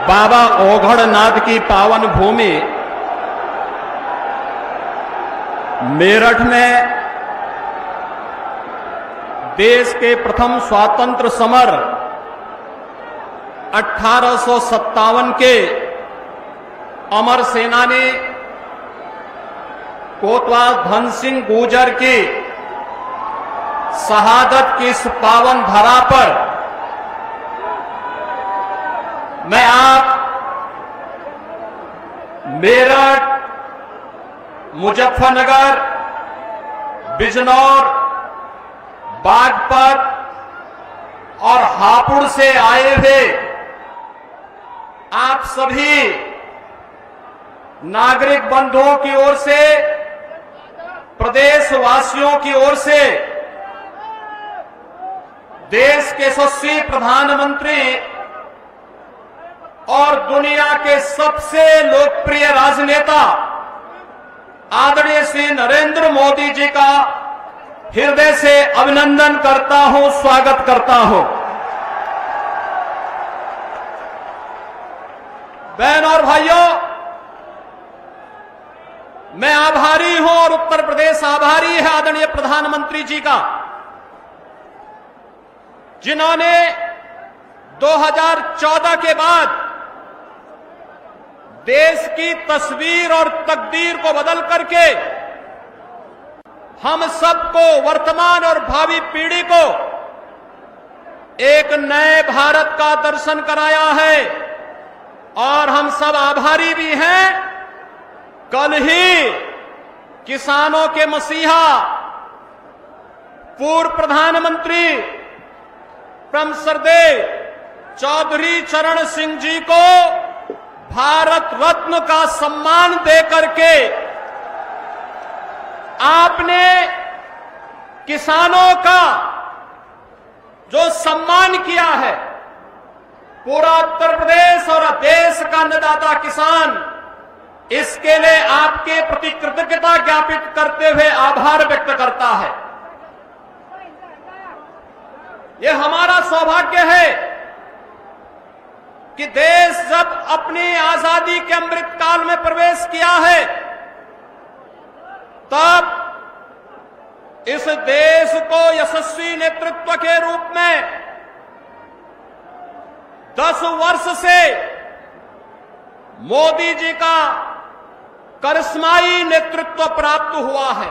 बाबा औघड़नाथ की पावन भूमि मेरठ में देश के प्रथम स्वातंत्र समर 1857 के अमर सेनानी कोतवाल धन सिंह गुर्जर की शहादत की इस पावन धरा पर मैं आप मेरठ, मुजफ्फरनगर, बिजनौर, बागपत और हापुड़ से आए हुए आप सभी नागरिक बंधुओं की ओर से, प्रदेशवासियों की ओर से देश के यशस्वी प्रधानमंत्री और दुनिया के सबसे लोकप्रिय राजनेता आदरणीय श्री नरेंद्र मोदी जी का हृदय से अभिनंदन करता हूं, स्वागत करता हूं। बहन और भाइयों, मैं आभारी हूं और उत्तर प्रदेश आभारी है आदरणीय प्रधानमंत्री जी का, जिन्होंने 2014 के बाद देश की तस्वीर और तकदीर को बदल करके हम सबको, वर्तमान और भावी पीढ़ी को एक नए भारत का दर्शन कराया है और हम सब आभारी भी हैं। कल ही किसानों के मसीहा पूर्व प्रधानमंत्री परम श्रद्धेय चौधरी चरण सिंह जी को भारत रत्न का सम्मान देकर के आपने किसानों का जो सम्मान किया है, पूरा उत्तर प्रदेश और देश का अन्नदाता किसान इसके लिए आपके प्रति कृतज्ञता ज्ञापित करते हुए आभार व्यक्त करता है। यह हमारा सौभाग्य है कि देश जब अपनी आजादी के अमृत काल में प्रवेश किया है, तब इस देश को यशस्वी नेतृत्व के रूप में 10 वर्ष से मोदी जी का करिश्माई नेतृत्व प्राप्त हुआ है।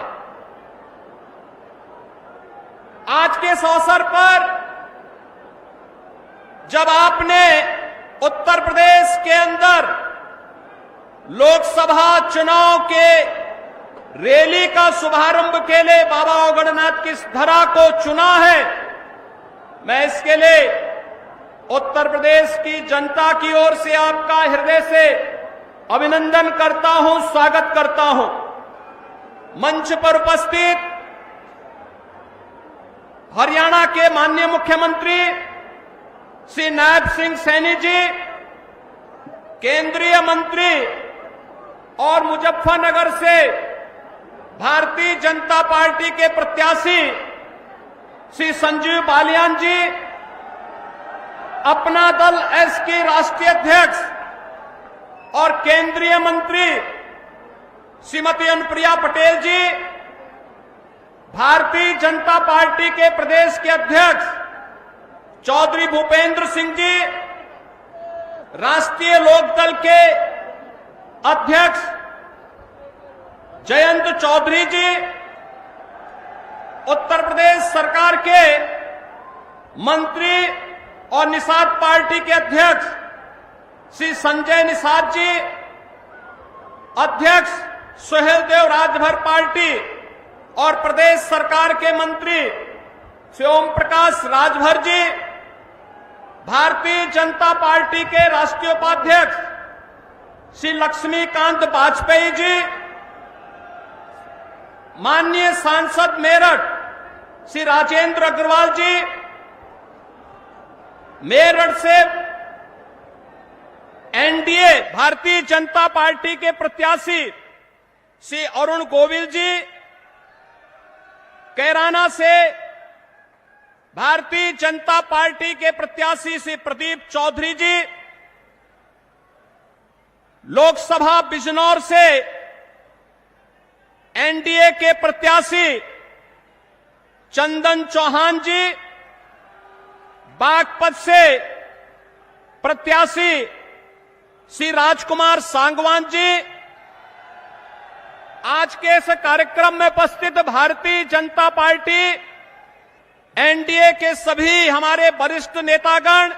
आज के इस अवसर पर जब आपने उत्तर प्रदेश के अंदर लोकसभा चुनाव के रैली का शुभारंभ के लिए बाबा औघड़नाथ की इस धरा को चुना है, मैं इसके लिए उत्तर प्रदेश की जनता की ओर से आपका हृदय से अभिनंदन करता हूं, स्वागत करता हूं। मंच पर उपस्थित हरियाणा के माननीय मुख्यमंत्री श्री नायब सिंह सैनी जी, केंद्रीय मंत्री और मुजफ्फरनगर से भारतीय जनता पार्टी के प्रत्याशी श्री संजीव बालियान जी, अपना दल एस के राष्ट्रीय अध्यक्ष और केंद्रीय मंत्री श्रीमती अनुप्रिया पटेल जी, भारतीय जनता पार्टी के प्रदेश के अध्यक्ष चौधरी भूपेंद्र सिंह जी, राष्ट्रीय लोकदल के अध्यक्ष जयंत चौधरी जी, उत्तर प्रदेश सरकार के मंत्री और निषाद पार्टी के अध्यक्ष श्री संजय निषाद जी, अध्यक्ष सुहेलदेव राजभर पार्टी और प्रदेश सरकार के मंत्री श्री ओम प्रकाश राजभर जी, भारतीय जनता पार्टी के राष्ट्रीय उपाध्यक्ष श्री लक्ष्मीकांत वाजपेयी जी, माननीय सांसद मेरठ श्री राजेंद्र अग्रवाल जी, मेरठ से एनडीए भारतीय जनता पार्टी के प्रत्याशी श्री अरुण गोविल जी, कैराना से भारतीय जनता पार्टी के प्रत्याशी श्री प्रदीप चौधरी जी, लोकसभा बिजनौर से एनडीए के प्रत्याशी चंदन चौहान जी, बागपत से प्रत्याशी श्री राजकुमार सांगवान जी, आज के इस कार्यक्रम में उपस्थित भारतीय जनता पार्टी एनडीए के सभी हमारे वरिष्ठ नेतागण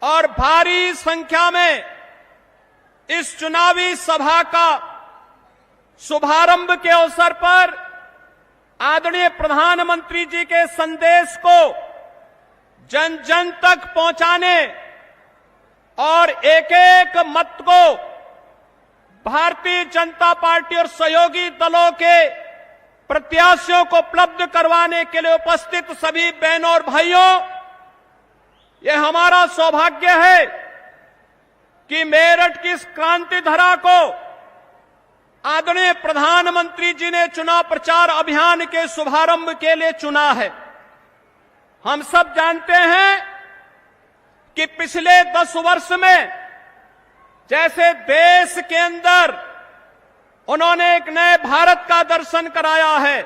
और भारी संख्या में इस चुनावी सभा का शुभारंभ के अवसर पर आदरणीय प्रधानमंत्री जी के संदेश को जन जन तक पहुंचाने और एक एक मत को भारतीय जनता पार्टी और सहयोगी दलों के प्रत्याशियों को उपलब्ध करवाने के लिए उपस्थित सभी बहनों और भाइयों, यह हमारा सौभाग्य है कि मेरठ की इस क्रांति धरा को आदरणीय प्रधानमंत्री जी ने चुनाव प्रचार अभियान के शुभारंभ के लिए चुना है। हम सब जानते हैं कि पिछले 10 वर्ष में जैसे देश के अंदर उन्होंने एक नए भारत का दर्शन कराया है,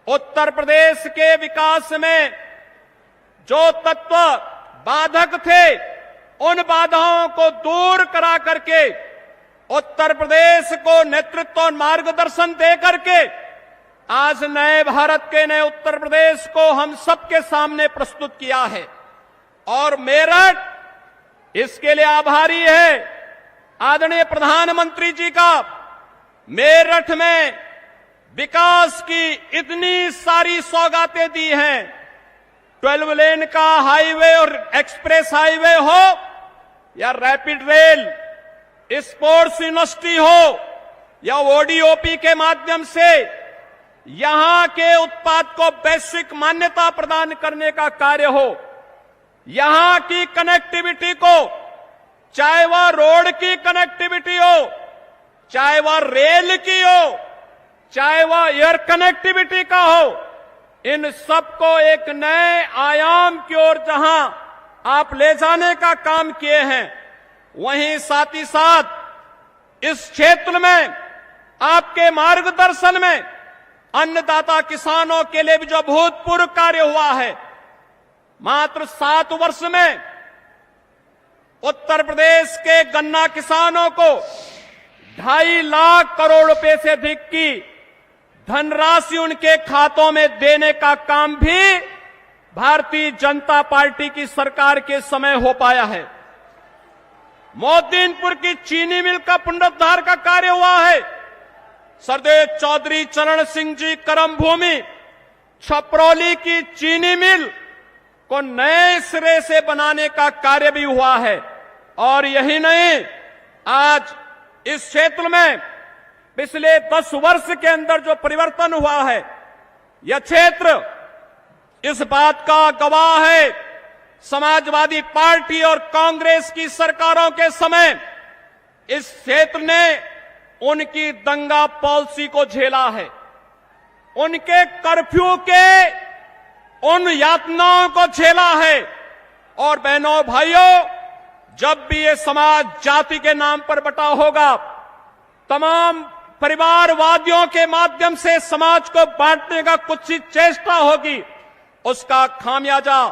उत्तर प्रदेश के विकास में जो तत्व बाधक थे उन बाधाओं को दूर करा करके उत्तर प्रदेश को नेतृत्व और मार्गदर्शन दे करके आज नए भारत के नए उत्तर प्रदेश को हम सबके सामने प्रस्तुत किया है। और मेरठ इसके लिए आभारी है आदरणीय प्रधानमंत्री जी का। मेरठ में विकास की इतनी सारी सौगातें दी हैं, 12 लेन का हाईवे और एक्सप्रेस हाईवे हो या रैपिड रेल, स्पोर्ट्स यूनिवर्सिटी हो या ओडीओपी के माध्यम से यहां के उत्पाद को वैश्विक मान्यता प्रदान करने का कार्य हो, यहां की कनेक्टिविटी को, चाहे वह रोड की कनेक्टिविटी हो, चाहे वह रेल की हो, चाहे वह एयर कनेक्टिविटी का हो, इन सबको एक नए आयाम की ओर जहां आप ले जाने का काम किए हैं, वहीं साथ ही साथ इस क्षेत्र में आपके मार्गदर्शन में अन्नदाता किसानों के लिए भी जो भूतपूर्व कार्य हुआ है, मात्र 7 वर्ष में उत्तर प्रदेश के गन्ना किसानों को 2.5 लाख करोड़ रुपए से अधिक की धनराशि उनके खातों में देने का काम भी भारतीय जनता पार्टी की सरकार के समय हो पाया है। मोदीनपुर की चीनी मिल का पुनरुद्धार का कार्य हुआ है। सरदेव चौधरी चरण सिंह जी कर्मभूमि छपरौली की चीनी मिल को नए सिरे से बनाने का कार्य भी हुआ है। और यही नहीं, आज इस क्षेत्र में पिछले 10 वर्ष के अंदर जो परिवर्तन हुआ है, यह क्षेत्र इस बात का गवाह है। समाजवादी पार्टी और कांग्रेस की सरकारों के समय इस क्षेत्र ने उनकी दंगा पॉलिसी को झेला है, उनके कर्फ्यू के उन यातनाओं को झेला है। और बहनों भाइयों, जब भी ये समाज जाति के नाम पर बटा होगा, तमाम परिवारवादियों के माध्यम से समाज को बांटने का कुछ ही चेष्टा होगी, उसका खामियाजा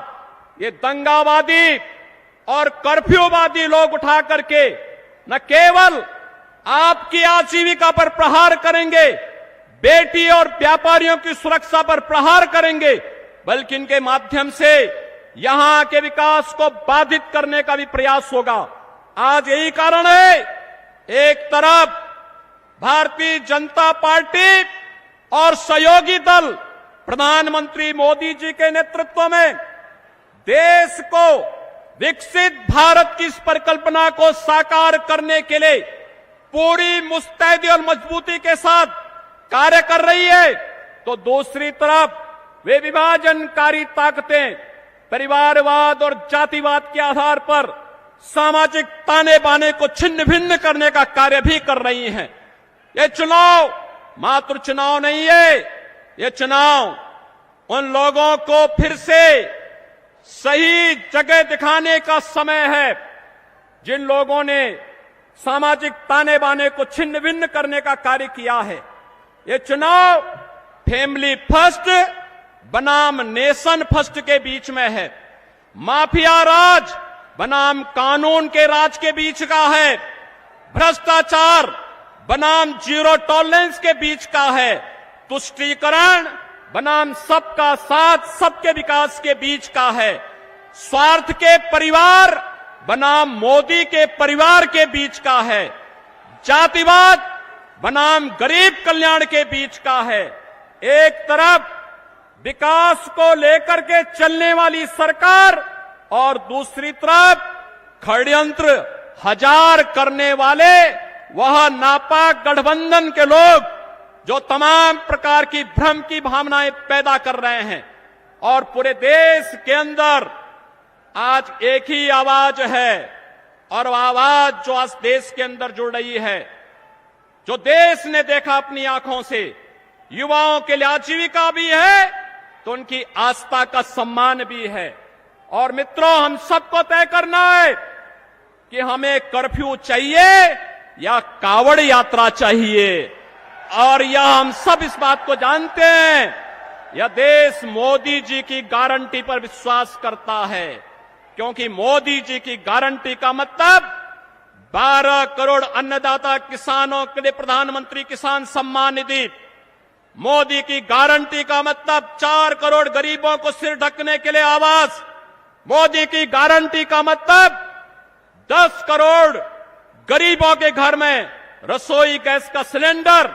ये दंगावादी और कर्फ्यूवादी लोग उठा करके न केवल आपकी आजीविका पर प्रहार करेंगे, बेटी और व्यापारियों की सुरक्षा पर प्रहार करेंगे, बल्कि इनके माध्यम से यहां के विकास को बाधित करने का भी प्रयास होगा। आज यही कारण है, एक तरफ भारतीय जनता पार्टी और सहयोगी दल प्रधानमंत्री मोदी जी के नेतृत्व में देश को विकसित भारत की इस परिकल्पना को साकार करने के लिए पूरी मुस्तैदी और मजबूती के साथ कार्य कर रही है, तो दूसरी तरफ वे विभाजनकारी ताकतें परिवारवाद और जातिवाद के आधार पर सामाजिक ताने बाने को छिन्न भिन्न करने का कार्य भी कर रही हैं। ये चुनाव मात्र चुनाव नहीं है, ये चुनाव उन लोगों को फिर से सही जगह दिखाने का समय है जिन लोगों ने सामाजिक ताने बाने को छिन्न भिन्न करने का कार्य किया है। ये चुनाव फैमिली फर्स्ट बनाम नेशन फर्स्ट के बीच में है, माफिया राज बनाम कानून के राज के बीच का है, भ्रष्टाचार बनाम जीरो टॉलरेंस के बीच का है, तुष्टीकरण बनाम सबका साथ सबके विकास के बीच का है, स्वार्थ के परिवार बनाम मोदी के परिवार के बीच का है, जातिवाद बनाम गरीब कल्याण के बीच का है। एक तरफ विकास को लेकर के चलने वाली सरकार और दूसरी तरफ षड्यंत्र हजार करने वाले वह नापाक गठबंधन के लोग जो तमाम प्रकार की भ्रम की भावनाएं पैदा कर रहे हैं। और पूरे देश के अंदर आज एक ही आवाज है, और वह आवाज जो आज देश के अंदर जुड़ रही है, जो देश ने देखा अपनी आंखों से, युवाओं के लिए आजीविका भी है तो उनकी आस्था का सम्मान भी है। और मित्रों, हम सबको तय करना है कि हमें कर्फ्यू चाहिए या कावड़ यात्रा चाहिए। और यह हम सब इस बात को जानते हैं, यह देश मोदी जी की गारंटी पर विश्वास करता है, क्योंकि मोदी जी की गारंटी का मतलब 12 करोड़ अन्नदाता किसानों के लिए प्रधानमंत्री किसान सम्मान निधि, मोदी की गारंटी का मतलब 4 करोड़ गरीबों को सिर ढकने के लिए आवास, मोदी की गारंटी का मतलब 10 करोड़ गरीबों के घर में रसोई गैस का सिलेंडर,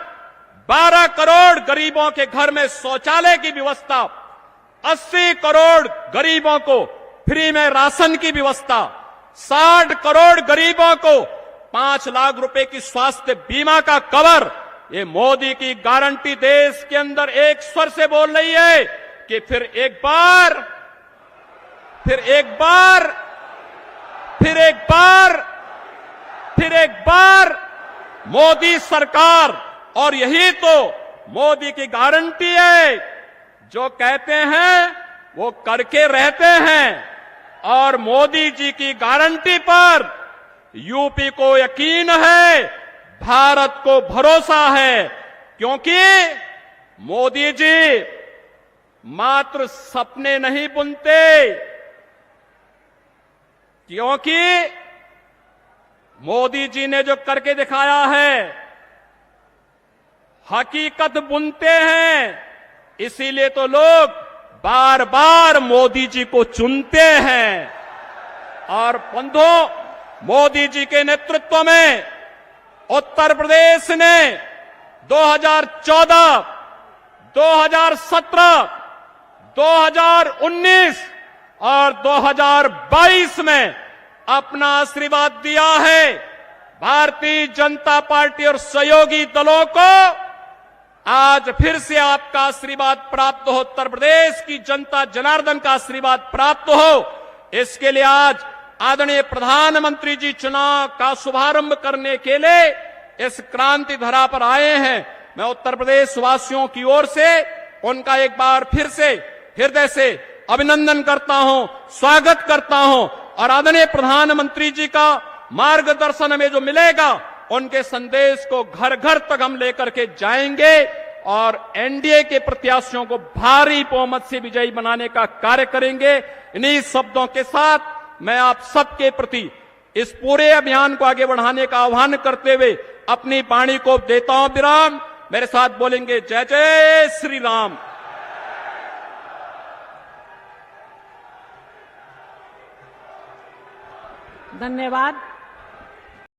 12 करोड़ गरीबों के घर में शौचालय की व्यवस्था, 80 करोड़ गरीबों को फ्री में राशन की व्यवस्था, 60 करोड़ गरीबों को 5 लाख रुपए की स्वास्थ्य बीमा का कवर। ये मोदी की गारंटी देश के अंदर एक स्वर से बोल रही है कि फिर एक बार मोदी सरकार। और यही तो मोदी की गारंटी है, जो कहते हैं वो करके रहते हैं। और मोदी जी की गारंटी पर यूपी को यकीन है, भारत को भरोसा है, क्योंकि मोदी जी मात्र सपने नहीं बुनते, क्योंकि मोदी जी ने जो करके दिखाया है हकीकत बुनते हैं। इसीलिए तो लोग बार बार मोदी जी को चुनते हैं। और बंधुओं, मोदी जी के नेतृत्व में उत्तर प्रदेश ने 2014, 2017, 2019 और 2022 में अपना आशीर्वाद दिया है। भारतीय जनता पार्टी और सहयोगी दलों को आज फिर से आपका आशीर्वाद प्राप्त हो, उत्तर प्रदेश की जनता जनार्दन का आशीर्वाद प्राप्त हो। इसके लिए आज आदरणीय प्रधानमंत्री जी चुनाव का शुभारंभ करने के लिए इस क्रांति धरा पर आए हैं। मैं उत्तर प्रदेश वासियों की ओर से उनका एक बार फिर से हृदय से अभिनंदन करता हूं, स्वागत करता हूं। और आदरणीय प्रधानमंत्री जी का मार्गदर्शन हमें जो मिलेगा, उनके संदेश को घर घर तक हम लेकर के जाएंगे और एनडीए के प्रत्याशियों को भारी बहुमत से विजयी बनाने का कार्य करेंगे। इन्हीं शब्दों के साथ मैं आप सबके प्रति इस पूरे अभियान को आगे बढ़ाने का आह्वान करते हुए अपनी वाणी को देता हूं विराम। मेरे साथ बोलेंगे जय जय श्री राम। धन्यवाद।